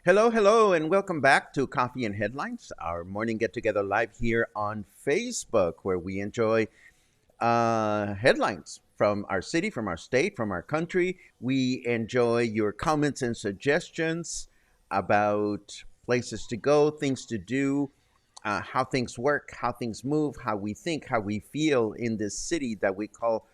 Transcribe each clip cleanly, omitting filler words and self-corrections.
Hello, hello, and welcome back to Coffee and Headlines, our morning get together live here on Facebook, where we enjoy headlines from our city, from our state, from our country. We enjoy your comments and suggestions about places to go, things to do, how things work, how things move, how we think, how we feel in this city that we call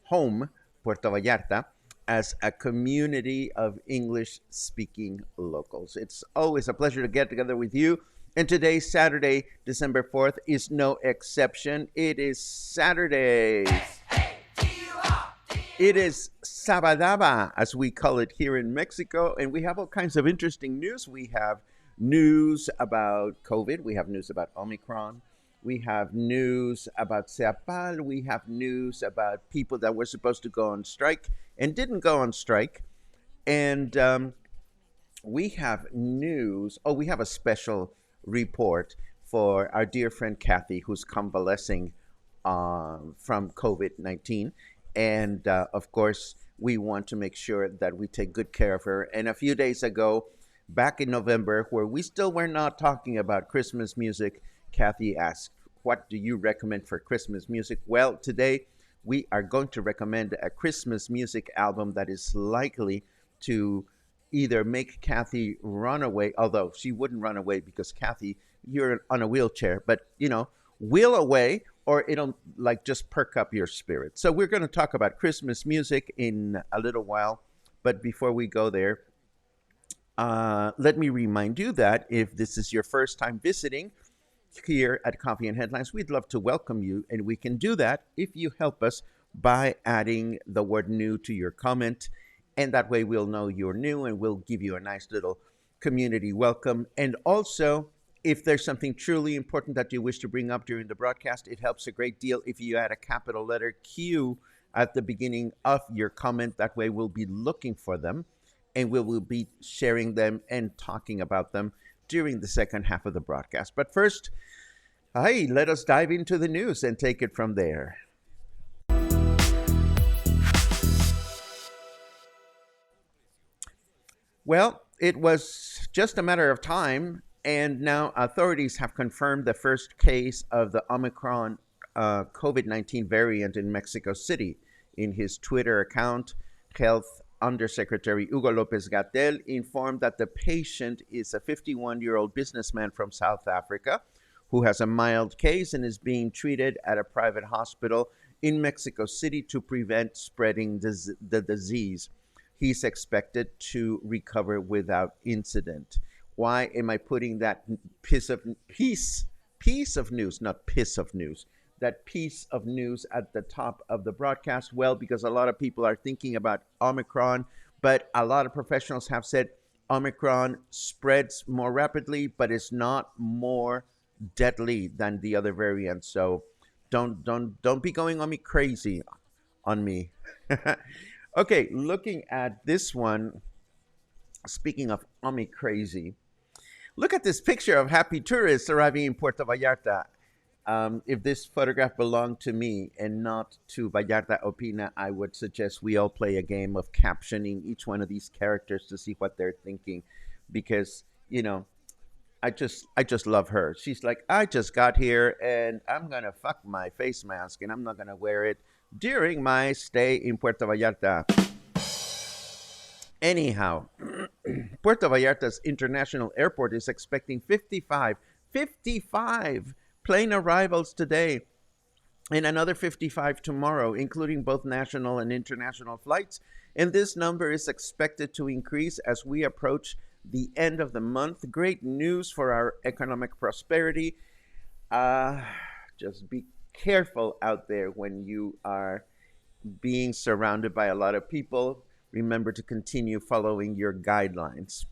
home, Puerto Vallarta, as a community of English speaking locals. It's always a pleasure to get together with you. And today, Saturday, December 4th, is no exception. It is Saturday. It is Sabadaba, as we call it here in Mexico. And we have all kinds of interesting news. We have news about COVID. We have news about Omicron. We have news about SEAPAL. We have news about people that were supposed to go on strike and didn't go on strike. And we have news. Oh, we have a special report for our dear friend Kathy, who's convalescing from COVID-19. And of course, we want to make sure that we take good care of her. And a few days ago, back in November, where we still were not talking about Christmas music, Kathy asked, what do you recommend for Christmas music? Well, today we are going to recommend a Christmas music album that is likely to either make Kathy run away, although she wouldn't run away because Kathy, you're on a wheelchair, but wheel away, or it'll like just perk up your spirit. So we're going to talk about Christmas music in a little while. But before we go there, let me remind you that if this is your first time visiting here at Coffee and Headlines, we'd love to welcome you, and we can do that if you help us by adding the word new to your comment, and that way we'll know you're new and we'll give you a nice little community welcome. And also, if there's something truly important that you wish to bring up during the broadcast, it helps a great deal if you add a capital letter Q at the beginning of your comment. That way we'll be looking for them, and we will be sharing them and talking about them during the second half of the broadcast. But first, hey, let us dive into the news and take it from there. Well, it was just a matter of time, and now authorities have confirmed the first case of the Omicron COVID-19 variant in Mexico City. In his Twitter account, Health Undersecretary Hugo Lopez-Gatell informed that the patient is a 51-year-old businessman from South Africa who has a mild case and is being treated at a private hospital in Mexico City to prevent spreading the disease. He's expected to recover without incident. Why am I putting that piece of news, not piss of news, that piece of news at the top of the broadcast? Well, because a lot of people are thinking about Omicron, but a lot of professionals have said Omicron spreads more rapidly, but it's not more deadly than the other variants. So don't be going on me crazy. on me. Okay, looking at this one, speaking of Omicron crazy, look at this picture of happy tourists arriving in Puerto Vallarta. If this photograph belonged to me and not to Vallarta Opina, I would suggest we all play a game of captioning each one of these characters to see what they're thinking, because I just love her. She's like, I just got here and I'm gonna fuck my face mask and I'm not gonna wear it during my stay in Puerto Vallarta. Anyhow, Puerto Vallarta's international airport is expecting 55 plane arrivals today and another 55 tomorrow, including both national and international flights. And this number is expected to increase as we approach the end of the month. Great news for our economic prosperity. Just be careful out there when you are being surrounded by a lot of people. Remember to continue following your guidelines.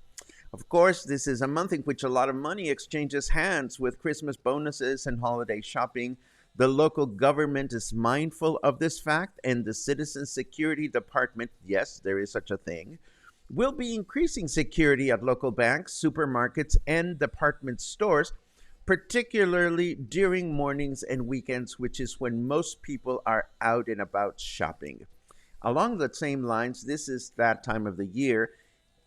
Of course, this is a month in which a lot of money exchanges hands with Christmas bonuses and holiday shopping. The local government is mindful of this fact, and the Citizen Security Department, yes, there is such a thing, will be increasing security at local banks, supermarkets, and department stores, particularly during mornings and weekends, which is when most people are out and about shopping. Along the same lines, this is that time of the year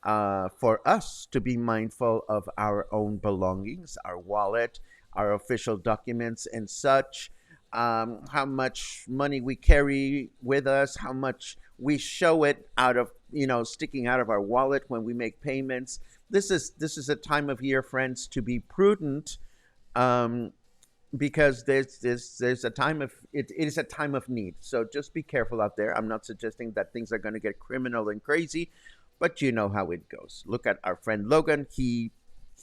for us to be mindful of our own belongings, our wallet, our official documents, and such. How much money we carry with us, how much we show it out of, sticking out of our wallet when we make payments. This is a time of year, friends, to be prudent, because there's a time of it is a time of need. So just be careful out there. I'm not suggesting that things are going to get criminal and crazy, but you know how it goes. Look at our friend Logan. He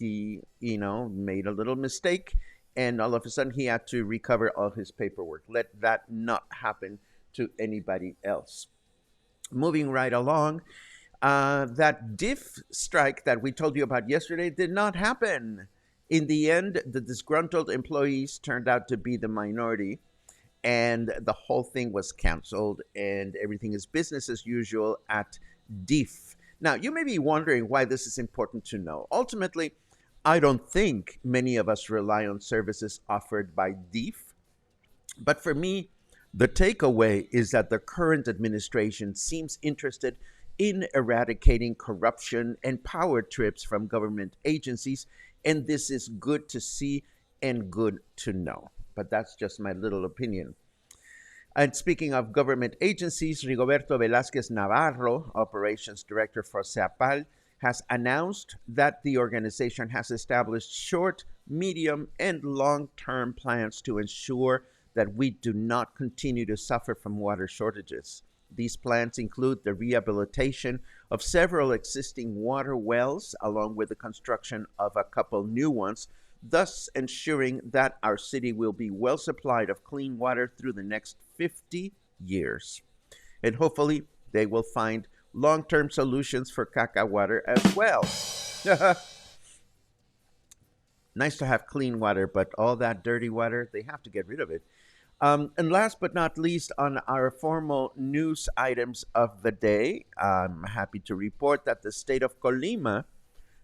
made a little mistake, and all of a sudden he had to recover all his paperwork. Let that not happen to anybody else. Moving right along, that diff strike that we told you about yesterday did not happen. In the end, the disgruntled employees turned out to be the minority, and the whole thing was canceled, and everything is business as usual at DIF. Now, you may be wondering why this is important to know. Ultimately, I don't think many of us rely on services offered by DIF, but for me, the takeaway is that the current administration seems interested in eradicating corruption and power trips from government agencies, and this is good to see and good to know. But that's just my little opinion. And speaking of government agencies, Rigoberto Velázquez Navarro, Operations Director for SEAPAL, has announced that the organization has established short, medium, and long-term plans to ensure that we do not continue to suffer from water shortages. These plans include the rehabilitation of several existing water wells, along with the construction of a couple new ones, thus ensuring that our city will be well supplied of clean water through the next 50 years. And hopefully, they will find long-term solutions for caca water as well. Nice to have clean water, but all that dirty water, they have to get rid of it. And last but not least, on our formal news items of the day, I'm happy to report that the state of Colima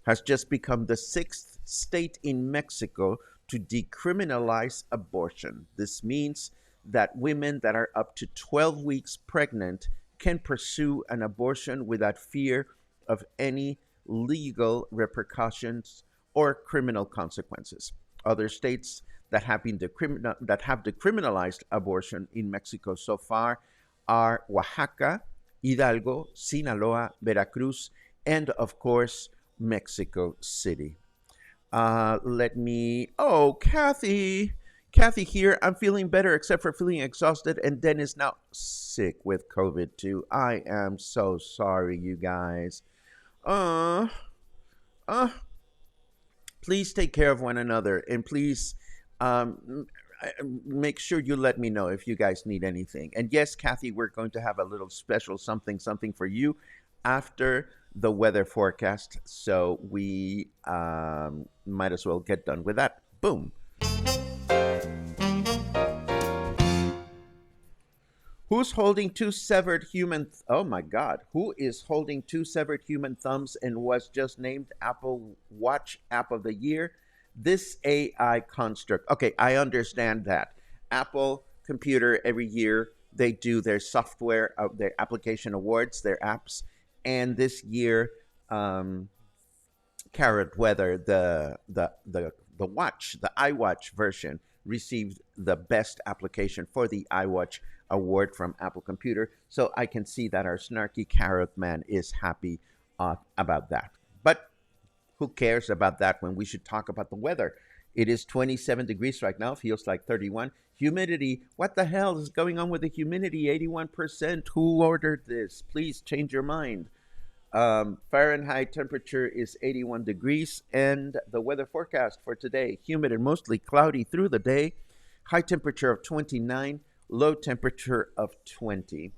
has just become the 6th state in Mexico to decriminalize abortion. This means that women that are up to 12 weeks pregnant can pursue an abortion without fear of any legal repercussions or criminal consequences. Other states that have decriminalized abortion in Mexico so far are Oaxaca, Hidalgo, Sinaloa, Veracruz, and of course, Mexico City. Kathy here. I'm feeling better except for feeling exhausted, and Den is now sick with COVID too. I am so sorry, you guys. Please take care of one another, and please make sure you let me know if you guys need anything. And yes, Kathy, we're going to have a little special something for you after the weather forecast, so we might as well get done with that. Boom. Who's holding two severed human? Oh my God! Who is holding two severed human thumbs and was just named Apple Watch App of the Year? This AI construct. Okay, I understand that. Apple Computer every year they do their software, their application awards, their apps, and this year, Carrot Weather, the watch, the iWatch version, received the best application for the iWatch award from Apple Computer. So I can see that our snarky carrot man is happy about that. But who cares about that when we should talk about the weather? It is 27 degrees right now, feels like 31. Humidity, what the hell is going on with the humidity? 81%. Who ordered this? Please change your mind. Fahrenheit temperature is 81 degrees, and the weather forecast for today, humid and mostly cloudy through the day, high temperature of 29, low temperature of 20.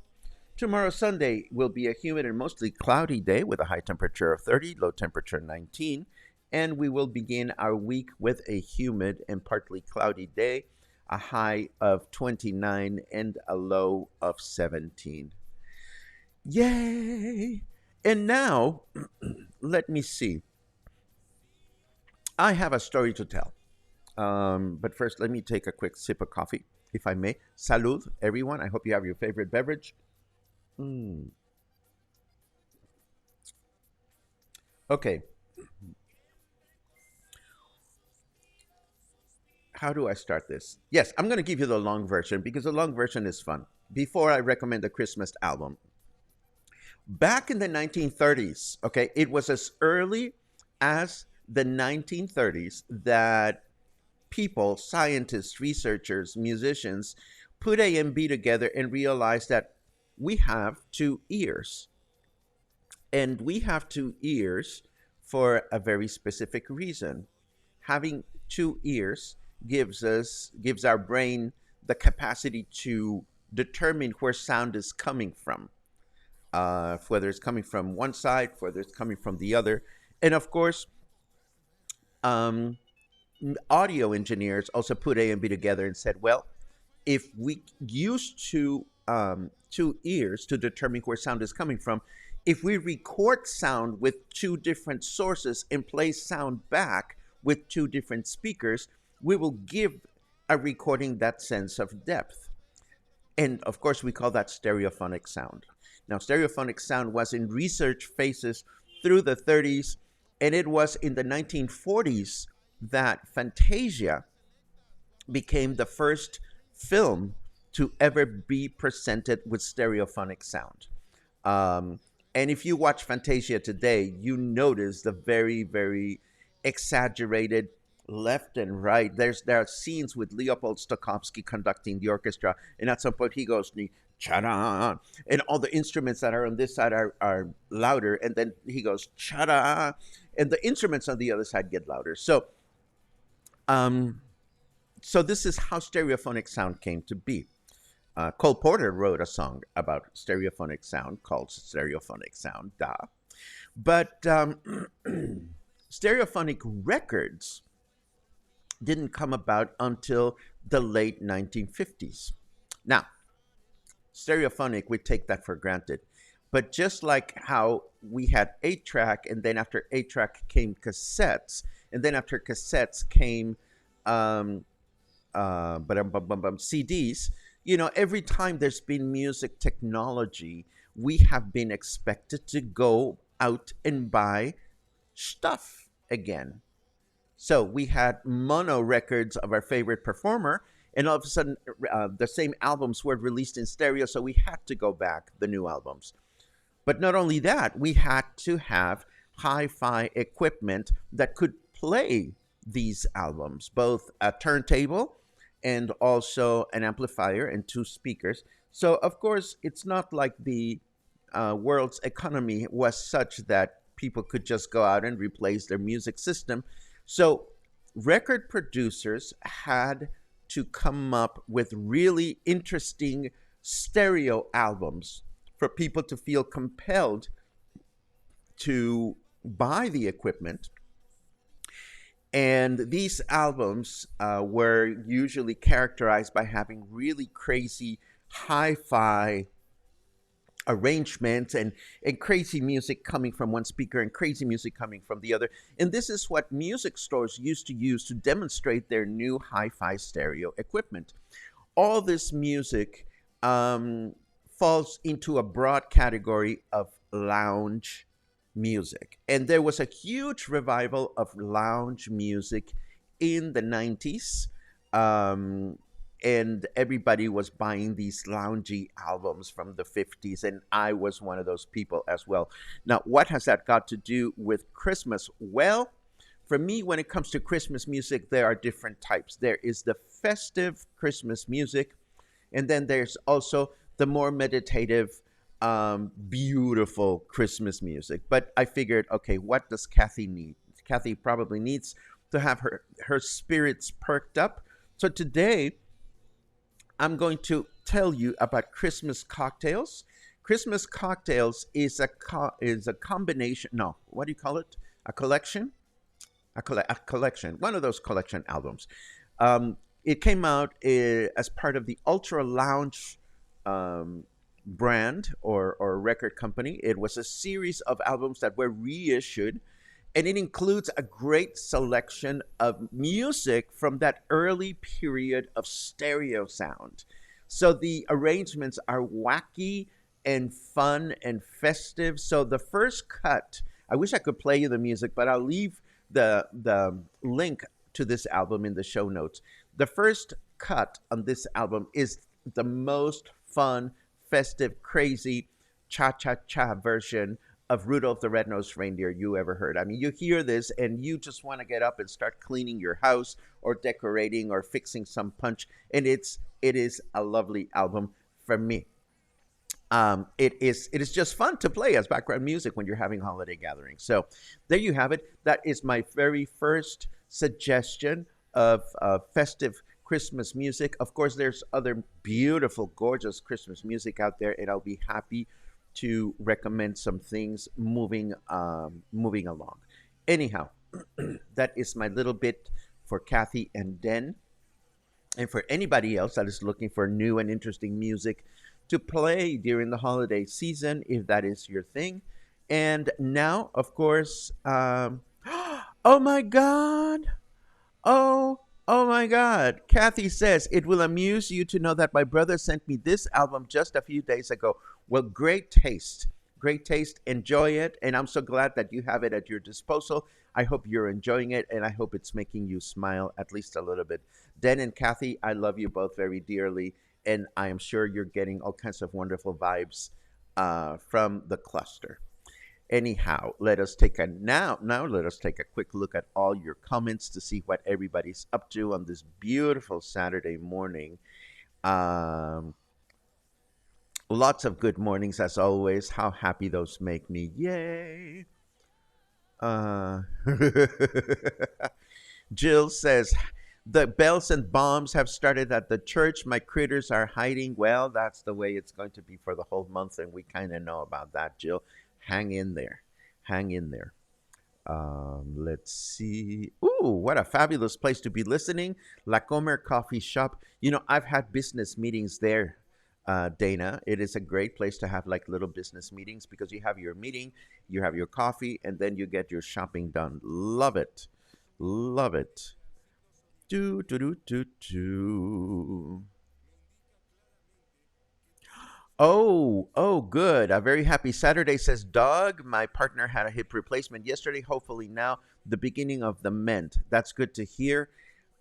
Tomorrow, Sunday, will be a humid and mostly cloudy day with a high temperature of 30, low temperature 19, and we will begin our week with a humid and partly cloudy day, a high of 29 and a low of 17. Yay! And now, let me see. I have a story to tell. But first, let me take a quick sip of coffee, if I may. Salud, everyone. I hope you have your favorite beverage. Okay. How do I start this? Yes, I'm going to give you the long version because the long version is fun. Before I recommend the Christmas album, back in the 1930s, okay, it was as early as the 1930s that people, scientists, researchers, musicians put A and B together and realized that we have two ears. And we have two ears for a very specific reason. Having two ears gives our brain the capacity to determine where sound is coming from. Whether it's coming from one side, whether it's coming from the other. And of course, um, audio engineers also put A and B together and said, well, if we use two ears to determine where sound is coming from, if we record sound with two different sources and play sound back with two different speakers, we will give a recording that sense of depth. And of course, we call that stereophonic sound. Now, stereophonic sound was in research phases through the 30s, and it was in the 1940s that Fantasia became the first film to ever be presented with stereophonic sound. And if you watch Fantasia today, you notice the very, very exaggerated left and right. There are scenes with Leopold Stokowski conducting the orchestra, and at some point he goes, cha-da, and all the instruments that are on this side are louder, and then he goes, cha-da, and the instruments on the other side get louder. So this is how stereophonic sound came to be. Cole Porter wrote a song about stereophonic sound called Stereophonic Sound, But stereophonic records didn't come about until the late 1950s. Now, stereophonic, we take that for granted. But just like how we had 8-track, and then after 8-track came cassettes, and then after cassettes came CDs, you know, every time there's been music technology, we have been expected to go out and buy stuff again. So we had mono records of our favorite performer, and all of a sudden the same albums were released in stereo, so we had to go back the new albums. But not only that, we had to have hi-fi equipment that could play these albums, both a turntable and also an amplifier and two speakers. So, of course, it's not like the world's economy was such that people could just go out and replace their music system. So, record producers had to come up with really interesting stereo albums for people to feel compelled to buy the equipment. And these albums were usually characterized by having really crazy hi-fi arrangements and crazy music coming from one speaker and crazy music coming from the other. And this is what music stores used to use to demonstrate their new hi-fi stereo equipment. All this music um, falls into a broad category of lounge music. And there was a huge revival of lounge music in the 90s. Um, and everybody was buying these loungy albums from the 50s. And I was one of those people as well. Now, what has that got to do with Christmas? Well, for me, when it comes to Christmas music, there are different types. There is the festive Christmas music, and then there's also the more meditative, beautiful Christmas music. But I figured, okay, what does Kathy need? Kathy probably needs to have her spirits perked up. So today, I'm going to tell you about Christmas cocktails. Christmas cocktails is a combination. No, what do you call it? A collection, a collection, one of those collection albums. It came out as part of the Ultra Lounge um, brand or record company. It was a series of albums that were reissued, and it includes a great selection of music from that early period of stereo sound. So the arrangements are wacky and fun and festive. So the first cut, I wish I could play you the music, but I'll leave the link to this album in the show notes. The first cut on this album is the most fun, festive, crazy cha cha cha version of Rudolph the Red-Nosed Reindeer you ever heard. I mean, you hear this and you just want to get up and start cleaning your house or decorating or fixing some punch, and it is a lovely album for me. It is just fun to play as background music when you're having holiday gatherings. So there you have it. That is my very first suggestion of festive Christmas music. Of course, there's other beautiful, gorgeous Christmas music out there, and I'll be happy to recommend some things moving along. Anyhow, that is my little bit for Kathy and Den. And for anybody else that is looking for new and interesting music to play during the holiday season, if that is your thing. And now, of course, oh my God. Oh my God. Kathy says, it will amuse you to know that my brother sent me this album just a few days ago. Well, great taste. Great taste. Enjoy it. And I'm so glad that you have it at your disposal. I hope you're enjoying it, and I hope it's making you smile at least a little bit. Den and Kathy, I love you both very dearly, and I am sure you're getting all kinds of wonderful vibes from the cluster. Anyhow, let us take a now let us take a quick look at all your comments to see what everybody's up to on this beautiful Saturday morning. Um, Lots of good mornings as always. How happy those make me! Yay! Uh, Jill says, the bells and bombs have started at the church. My critters are hiding. Well, that's the way it's going to be for the whole month, and we kind of know about that, Jill. Hang in there. Hang in there. Let's see. Ooh, what a fabulous place to be listening. La Comer Coffee Shop. You know, I've had business meetings there, Dana. It is a great place to have like little business meetings because you have your meeting, you have your coffee, and then you get your shopping done. Love it. Love it. Do, do, do, do, do. Oh, good. A very happy Saturday, says Doug. My partner had a hip replacement yesterday. Hopefully now the beginning of the mend. That's good to hear.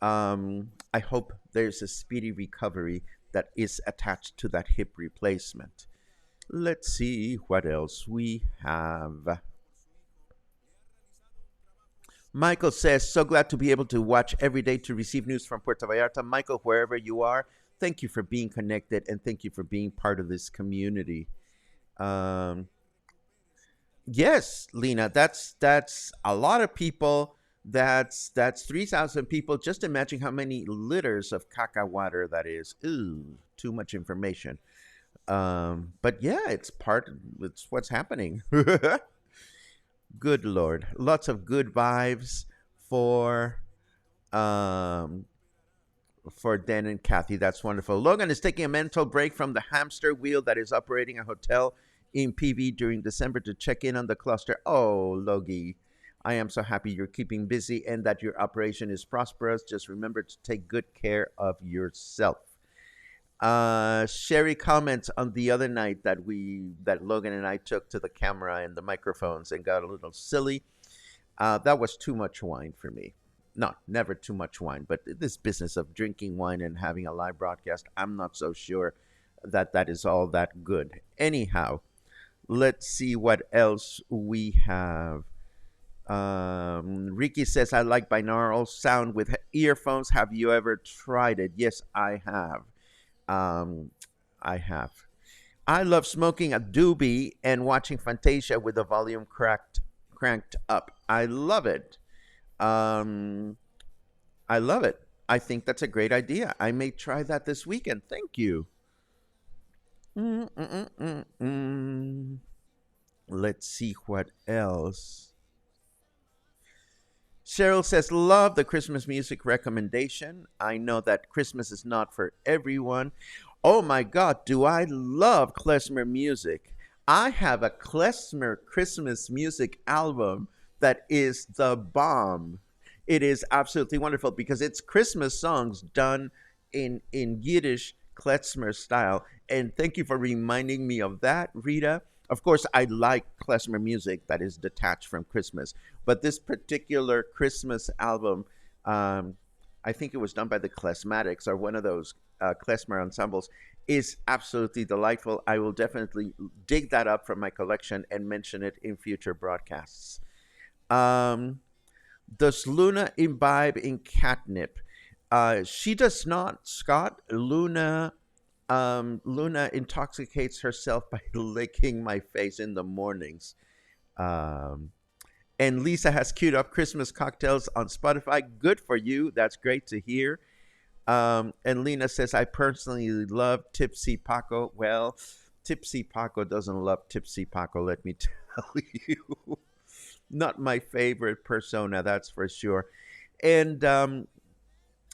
I hope there's a speedy recovery that is attached to that hip replacement. Let's see what else we have. Michael says, so glad to be able to watch every day to receive news from Puerto Vallarta. Michael, wherever you are, thank you for being connected and thank you for being part of this community. Um, yes, Lena, that's a lot of people. That's 3,000 people. Just imagine how many liters of caca water that is. Ooh, too much information. But yeah, it's what's happening. Good Lord. Lots of good vibes for um for Dan and Kathy. That's wonderful. Logan is taking a mental break from the hamster wheel that is operating a hotel in PV during December to check in on the cluster. Oh, Logie, I am so happy you're keeping busy and that your operation is prosperous. Just remember to take good care of yourself. Sherry comments on the other night that Logan and I took to the camera and the microphones and got a little silly. That was too much wine for me. No, never too much wine, but this business of drinking wine and having a live broadcast, I'm not so sure that that is all that good. Anyhow, let's see what else we have. Ricky says, I like binaural sound with earphones. Have you ever tried it? Yes, I have. Um, I have. I love smoking a doobie and watching Fantasia with the volume cranked up. I love it. Um, I love it. I think that's a great idea. I may try that this weekend. Thank you. Mm-mm-mm-mm. Let's see what else. Cheryl says, love the Christmas music recommendation. I know that Christmas is not for everyone. Oh my God, do I love klezmer music. I have a klezmer Christmas music album that is the bomb. It is absolutely wonderful because it's Christmas songs done in Yiddish klezmer style. And thank you for reminding me of that, Rita. Of course, I like klezmer music that is detached from Christmas, but this particular Christmas album, um, I think it was done by the Klezmatics or one of those klezmer ensembles, is absolutely delightful. I will definitely dig that up from my collection and mention it in future broadcasts. Um, does Luna imbibe in catnip? She does not, Scott. Luna intoxicates herself by licking my face in the mornings. Um, and Lisa has queued up Christmas cocktails on Spotify. Good for you. That's great to hear. And Lena says, I personally love Tipsy Paco. Well, Tipsy Paco doesn't love Tipsy Paco, let me tell you. Not my favorite persona, that's for sure. And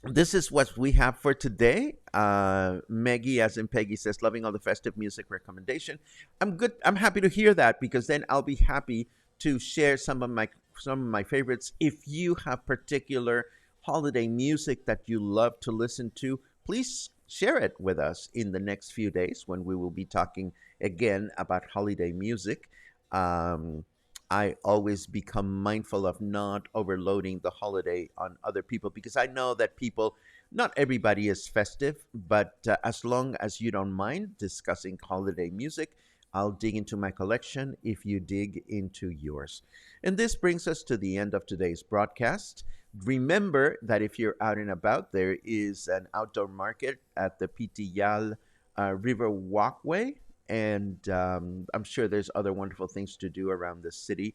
this is what we have for today. Meggie, as in Peggy, says, loving all the festive music recommendation. I'm good. I'm happy to hear that because then I'll be happy to share some of my favorites. If you have particular holiday music that you love to listen to, please share it with us in the next few days when we will be talking again about holiday music. Um, I always become mindful of not overloading the holiday on other people because I know that not everybody is festive, but as long as you don't mind discussing holiday music, I'll dig into my collection if you dig into yours. And this brings us to the end of today's broadcast. Remember that if you're out and about, there is an outdoor market at the Pitiyal River Walkway and I'm sure there's other wonderful things to do around the city.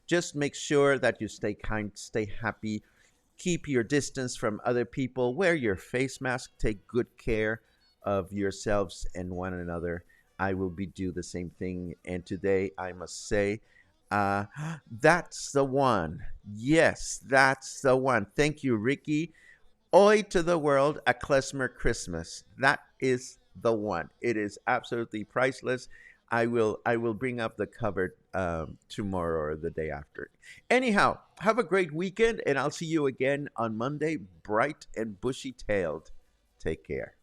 Just make sure that you stay kind, stay happy, keep your distance from other people, wear your face mask, take good care of yourselves and one another. I will be do the same thing, and today I must say, uh, that's the one. Yes, that's the one. Thank you, Ricky. Oi to the world, a klezmer Christmas. That is the one. It is absolutely priceless. I will bring up the cover tomorrow or the day after. Anyhow, have a great weekend, and I'll see you again on Monday, bright and bushy tailed. Take care.